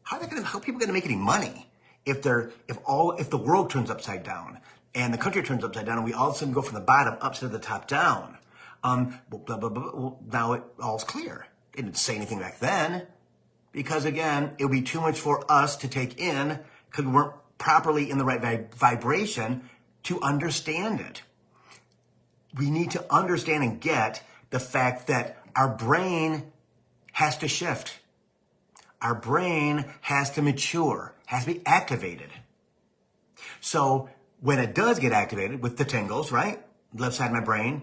How are people going to make any money if the world turns upside down and the country turns upside down and we all of a sudden go from the bottom up to the top down? Blah, blah, blah, blah. Well, now it all's clear. They didn't say anything back then because, again, it would be too much for us to take in because we weren't properly in the right vibration to understand it. We need to understand and get the fact that our brain has to shift. Our brain has to mature, has to be activated. So when it does get activated with the tingles, right? Left side of my brain,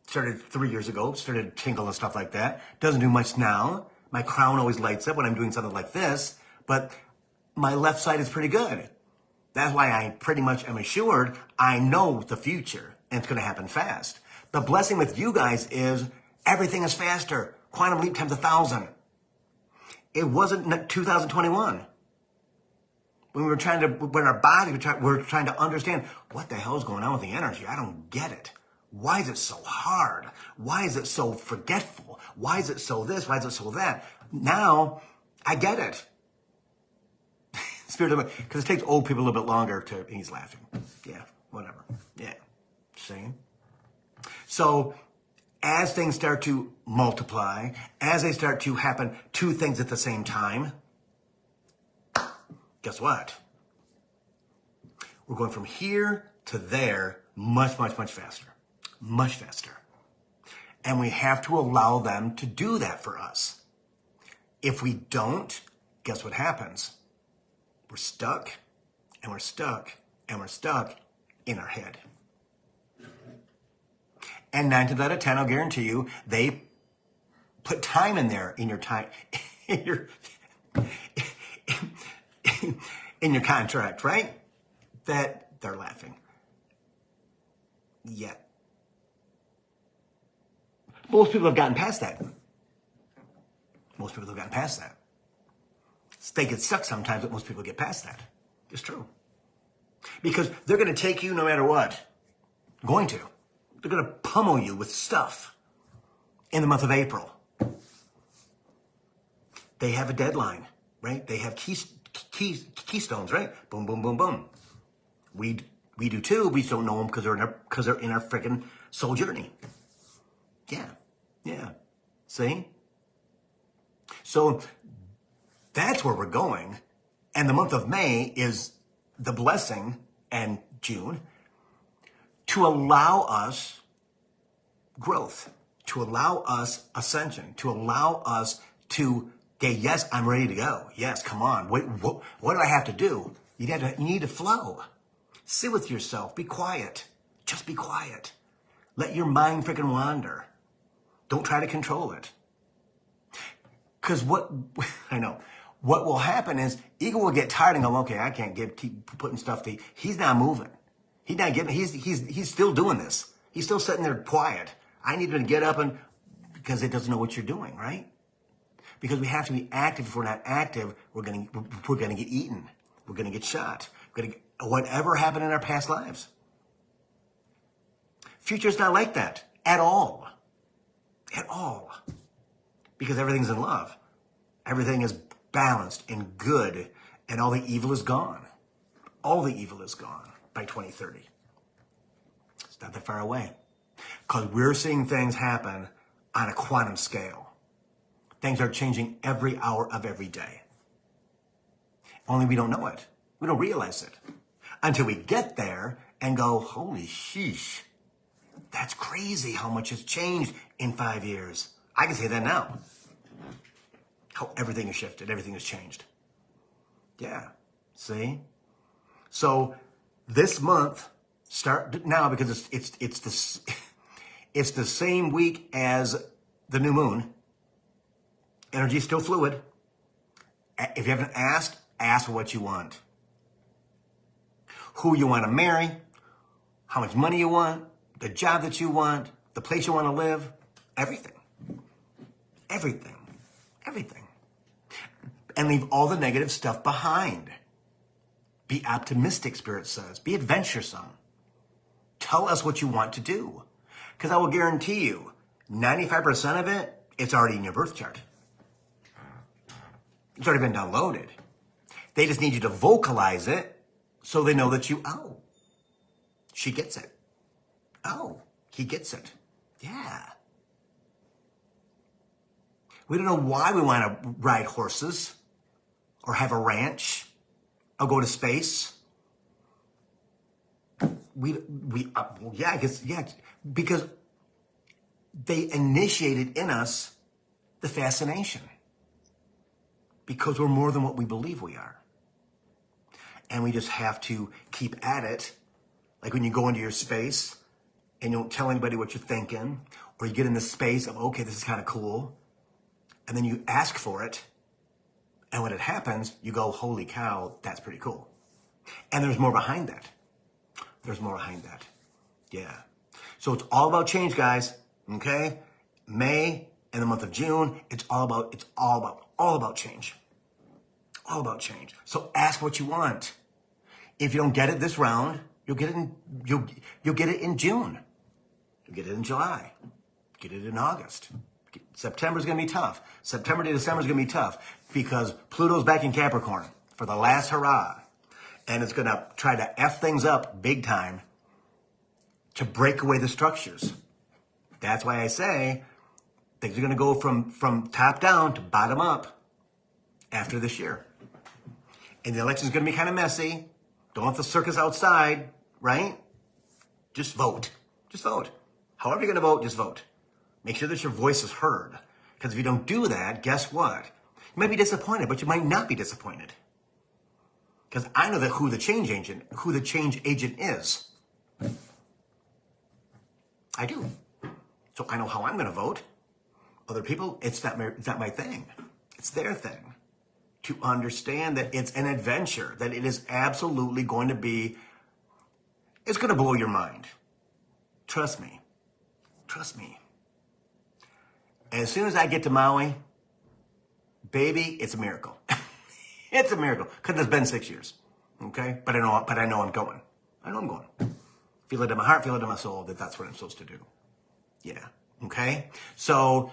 started 3 years ago, started tingle and stuff like that. Doesn't do much now. My crown always lights up when I'm doing something like this, but my left side is pretty good. That's why I pretty much am assured I know the future and it's going to happen fast. The blessing with you guys is everything is faster. Quantum leap times 1,000. It wasn't 2021. When our body, we're trying to understand what the hell is going on with the energy. I don't get it. Why is it so hard? Why is it so forgetful? Why is it so this? Why is it so that? Now, I get it. Spirit, because it takes old people a little bit longer to, he's laughing. Yeah, whatever. Yeah, same. So, as things start to multiply, as they start to happen, two things at the same time, guess what? We're going from here to there much, much, much faster. Much faster. And we have to allow them to do that for us. If we don't, guess what happens? We're stuck, and we're stuck, and we're stuck in our head. And 9 times out of 10, I'll guarantee you, they put time in there in your time, in your contract, right? That they're laughing. Yeah. Most people have gotten past that. Most people have gotten past that. They get stuck sometimes, but most people get past that. It's true. Because they're going to take you no matter what. Going to. They're going to pummel you with stuff. in the month of April. They have a deadline, right? They have keystones, right? Boom, boom, boom, boom. We do too. We just don't know them because they're in our freaking soul journey. Yeah. See? So that's where we're going. And the month of May is the blessing, and June, to allow us growth, to allow us ascension, to allow us to say, yes, I'm ready to go. Yes, come on. Wait, what do I have to do? You need to flow. Sit with yourself. Be quiet. Just be quiet. Let your mind freaking wander. Don't try to control it. Because I know, what will happen is ego will get tired and go, okay, I can't keep putting stuff to, he's not moving. He's not getting, he's still doing this. He's still sitting there quiet. I need him to get up because it doesn't know what you're doing, right? Because we have to be active. If we're not active, we're gonna get eaten. We're gonna get shot. Whatever happened in our past lives. Future's not like that at all. At all. Because everything's in love. Everything is balanced and good, and all the evil is gone. All the evil is gone by 2030. It's not that far away. Because we're seeing things happen on a quantum scale. Things are changing every hour of every day. Only we don't know it. We don't realize it. Until we get there and go, holy sheesh, that's crazy how much has changed in 5 years. I can say that now. How everything has shifted, everything has changed. Yeah, see? So this month, start now because it's the same week as the new moon. Energy is still fluid. If you haven't asked, ask for what you want. Who you want to marry, how much money you want, the job that you want, the place you want to live, everything. Everything. Everything. And leave all the negative stuff behind. Be optimistic, Spirit says. Be adventuresome. Tell us what you want to do. Because I will guarantee you, 95% of it, it's already in your birth chart. It's already been downloaded. They just need you to vocalize it so they know that she gets it. Oh, he gets it. Yeah. We don't know why we want to ride horses or have a ranch or go to space. Because they initiated in us the fascination. Because we're more than what we believe we are. And we just have to keep at it. Like when you go into your space and you don't tell anybody what you're thinking, or you get in the space of, okay, this is kind of cool. And then you ask for it. And when it happens, you go, holy cow, that's pretty cool. And there's more behind that. There's more behind that. Yeah. So it's all about change, guys. Okay? May and the month of June, it's all about change. All about change. So ask what you want. If you don't get it this round, you'll get it in June. You'll get it in July. Get it in August. September's going to be tough. September to December is going to be tough because Pluto's back in Capricorn for the last hurrah. And it's going to try to F things up big time to break away the structures. That's why I say things are going to go from top down to bottom up after this year. And the election's going to be kind of messy. Don't want the circus outside, right? Just vote. Just vote. However you're going to vote, just vote. Make sure that your voice is heard. Because if you don't do that, guess what? You might be disappointed, but you might not be disappointed. Because I know that who the change agent is. I do. So I know how I'm going to vote. Other people, it's not my thing. It's their thing. To understand that it's an adventure, that it is absolutely going to be, it's going to blow your mind. Trust me. Trust me. As soon as I get to Maui, baby, it's a miracle. It's a miracle. Because it's been 6 years. Okay? But I know I'm going. I know I'm going. Feel it in my heart, feel it in my soul that that's what I'm supposed to do. Yeah. Okay? So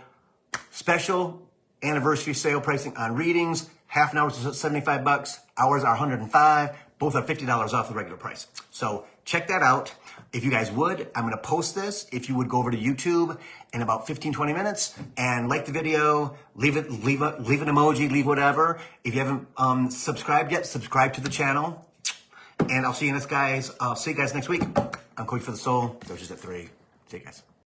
special anniversary sale pricing on readings. Half an hour is 75 bucks. Hours are 105. Both are $50 off the regular price. So check that out. If you guys would, I'm going to post this. If you would go over to YouTube in about 15, 20 minutes and like the video, leave an emoji, leave whatever. If you haven't subscribed yet, subscribe to the channel. And I'll see you guys. I'll see you guys next week. I'm Coach for the Soul. Coaches at 3. See you guys.